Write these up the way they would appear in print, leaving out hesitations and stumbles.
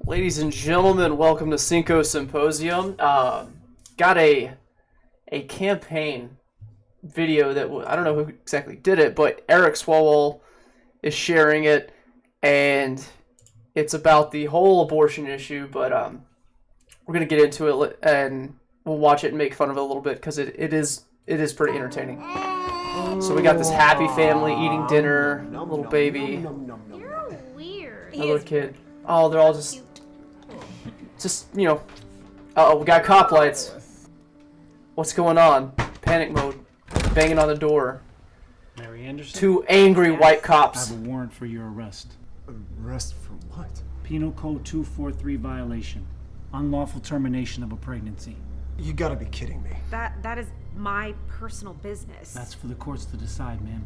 Ladies and gentlemen, welcome to Cinco Symposium. Got a campaign video that I don't know who exactly did it, but Eric Swalwell is sharing it, and it's about the whole abortion issue. But we're gonna get into it, and we'll watch it and make fun of it a little bit because it is pretty entertaining. So we got this happy family eating dinner, little baby, You're weird. a little kid. Oh, they're all just you know. Uh-oh, we got cop lights. What's going on? Panic mode. Banging on the door. Mary Anderson? Two angry white I cops. have a warrant for your arrest. Arrest for what? Penal Code 243 violation. Unlawful termination of a pregnancy. You gotta be kidding me. That is my personal business. That's for the courts to decide, ma'am.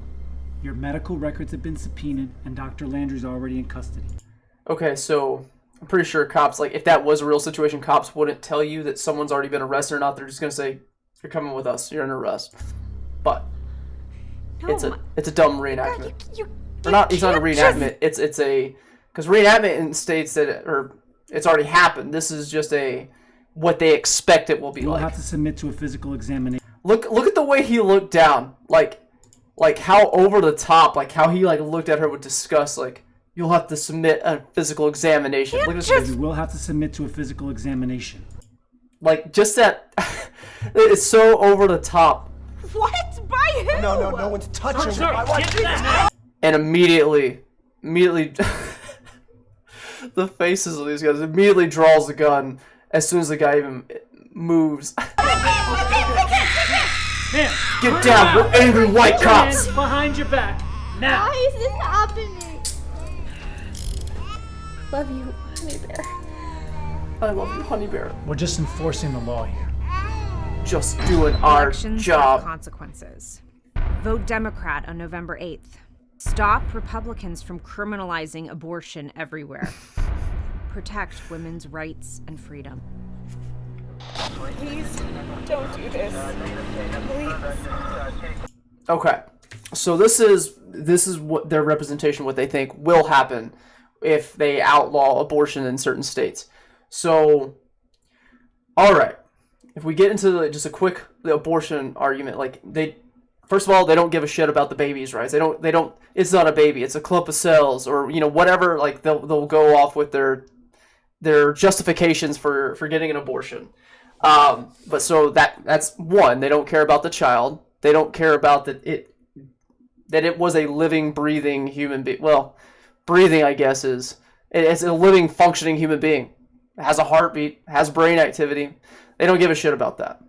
Your medical records have been subpoenaed, and Dr. Landry's already in custody. Okay, so I'm pretty sure cops, like, if that was a real situation, cops wouldn't tell you that someone's already been arrested or not. They're just gonna say, "You're coming with us. You're under arrest." But No, it's a dumb reenactment. you Or not? It's not a can't reenactment. It's a because reenactment states that it's already happened. This is just what they expect it will be You'll like. have to submit to a physical examination. Look at the way he looked down, like how over the top, like how he looked at her with disgust, like you'll have to submit a physical examination. Look at this, You will have to submit to a physical examination. like just that. It's so over the top, What? By who? No one's touching me. and immediately, the faces of these guys immediately draws the gun as soon as the guy even moves. Ma'am, Get down, we're angry white put your hands cops. behind your back. Now. Why is this happening? Love you, honey bear. I love you, honey bear. We're just enforcing the law here. Just doing our Elections have job. consequences. Vote Democrat on November 8th. Stop Republicans from criminalizing abortion everywhere. Protect women's rights and freedom. Please don't do this. Please. Okay, so this is what their representation, what they think will happen if they outlaw abortion in certain states. So, all right, if we get into just a quick abortion argument, like first of all, they don't give a shit about the baby's rights. They don't. It's not a baby. It's a clump of cells, or whatever. Like they'll go off with their justifications for getting an abortion. But so that's one. They don't care about the child. They don't care about that it was a living, breathing human being. Well, breathing, I guess, it's a living, functioning human being. It has a heartbeat, has brain activity. They don't give a shit about that.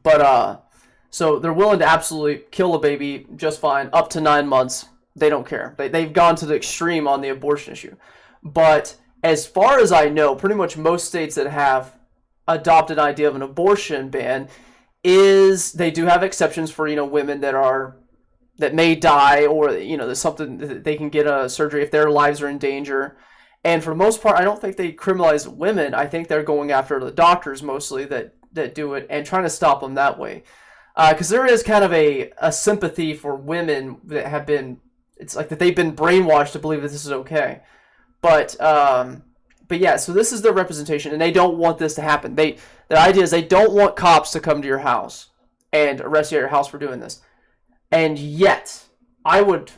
But so they're willing to absolutely kill a baby just fine, up to 9 months. They don't care. They've gone to the extreme on the abortion issue. But as far as I know, pretty much most states that have adopted an idea of an abortion ban they do have exceptions for women that may die, or there's something that they can get a surgery if their lives are in danger. And for the most part, I don't think they criminalize women. I think they're going after the doctors mostly that do it and trying to stop them that way. Because there is kind of a sympathy for women that have been, it's like that they've been brainwashed to believe that this is okay. But yeah, so this is their representation, and they don't want this to happen. The idea is they don't want cops to come to your house and arrest you at your house for doing this. And yet, I would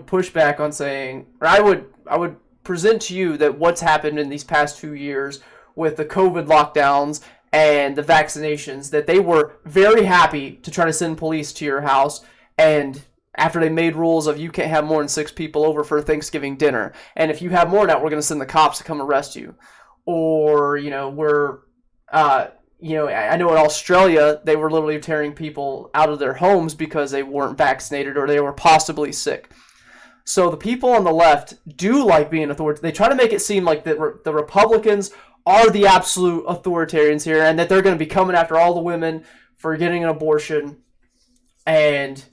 push back on saying, or I would present to you that what's happened in these past 2 years with the COVID lockdowns and the vaccinations, that they were very happy to try to send police to your house, and after they made rules of you can't have more than 6 people over for Thanksgiving dinner, and if you have more than that, we're going to send the cops to come arrest you. Or I know in Australia they were literally tearing people out of their homes because they weren't vaccinated or they were possibly sick. So the people on the left do like being authoritative. They try to make it seem like the Republicans are the absolute authoritarians here, and that they're going to be coming after all the women for getting an abortion, and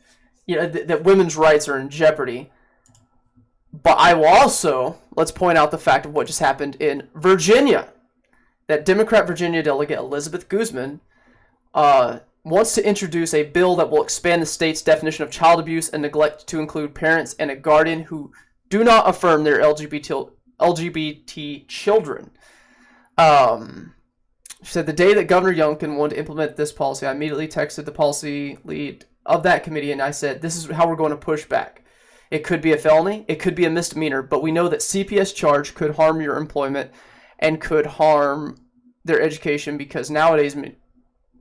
that women's rights are in jeopardy. But I will also, let's point out the fact of what just happened in Virginia. That Democrat Virginia delegate Elizabeth Guzman wants to introduce a bill that will expand the state's definition of child abuse and neglect to include parents and a guardian who do not affirm their LGBT children. She said, the day that Governor Youngkin wanted to implement this policy, I immediately texted the policy lead of that committee, and I said, this is how we're going to push back. It could be a felony, it could be a misdemeanor, but we know that CPS charge could harm your employment and could harm their education, because nowadays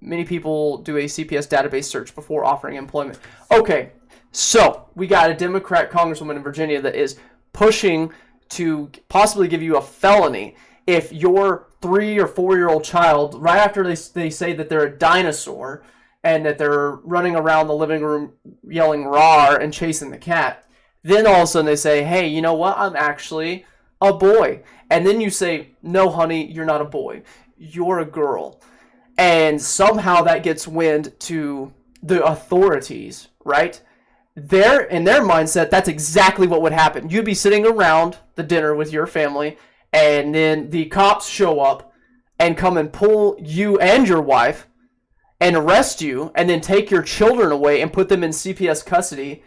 many people do a CPS database search before offering employment. Okay, so we got a Democrat congresswoman in Virginia that is pushing to possibly give you a felony if your 3 or 4-year-old child, right after they say that they're a dinosaur and that they're running around the living room yelling "rawr" and chasing the cat, then all of a sudden they say, hey, you know what, I'm actually a boy. And then you say, no, honey, you're not a boy. You're a girl. And somehow that gets wind to the authorities, right? In their mindset, that's exactly what would happen. You'd be sitting around the dinner with your family, and then the cops show up and come and pull you and your wife and arrest you, and then take your children away and put them in CPS custody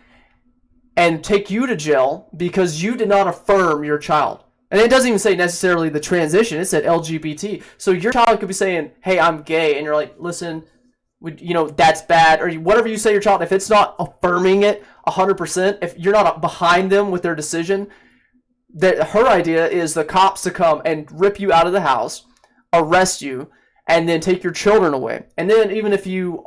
and take you to jail because you did not affirm your child. And it doesn't even say necessarily the transition. It said LGBT. So your child could be saying, hey, I'm gay. And you're like, listen, that's bad. Or whatever you say your child, if it's not affirming it 100%, if you're not behind them with their decision, that her idea is the cops to come and rip you out of the house, arrest you, and then take your children away. And then even if you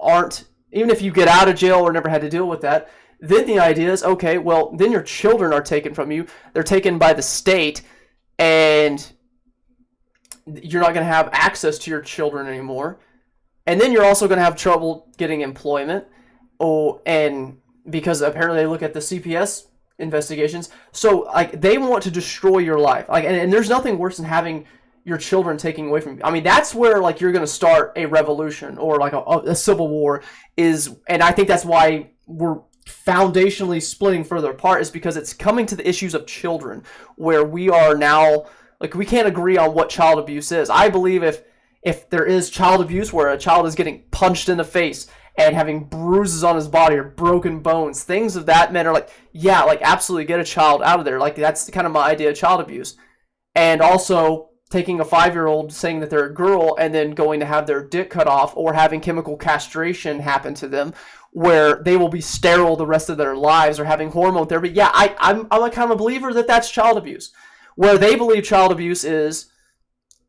get out of jail or never had to deal with that, then the idea is, okay, well, then your children are taken from you. They're taken by the state, and you're not going to have access to your children anymore. And then you're also going to have trouble getting employment. And because apparently they look at the CPS investigations. So, like, they want to destroy your life. Like, and there's nothing worse than having your children taken away from you. I mean, that's where, like, you're going to start a revolution or, like, a civil war and I think that's why we're foundationally splitting further apart, is because it's coming to the issues of children, where we are now, like, we can't agree on what child abuse is. I believe if there is child abuse where a child is getting punched in the face and having bruises on his body or broken bones, things of that matter, like, yeah, like, absolutely get a child out of there. Like, that's kind of my idea of child abuse. And also taking a 5-year-old, saying that they're a girl, and then going to have their dick cut off, or having chemical castration happen to them, where they will be sterile the rest of their lives, or having hormone therapy. Yeah, I'm a kind of a believer that that's child abuse. Where they believe child abuse is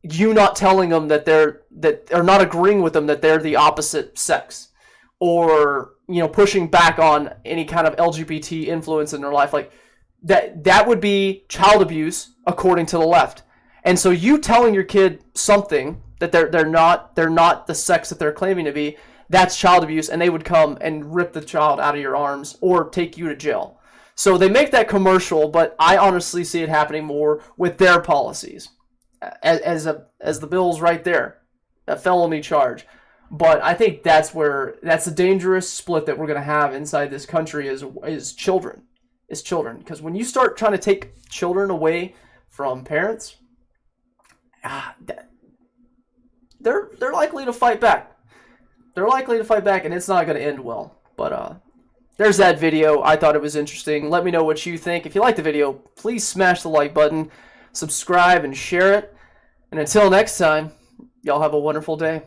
you not telling them or not agreeing with them that they're the opposite sex, or pushing back on any kind of LGBT influence in their life. Like that would be child abuse according to the left. And so you telling your kid something that they're not the sex that they're claiming to be, that's child abuse, and they would come and rip the child out of your arms or take you to jail. So they make that commercial, but I honestly see it happening more with their policies, as the bill's right there, a felony charge. But I think that's a dangerous split that we're going to have inside this country is children, because when you start trying to take children away from parents, they're likely to fight back. They're likely to fight back, and it's not going to end well. But there's that video. I thought it was interesting. Let me know what you think. If you like the video, please smash the like button, subscribe, and share it. And until next time, y'all have a wonderful day.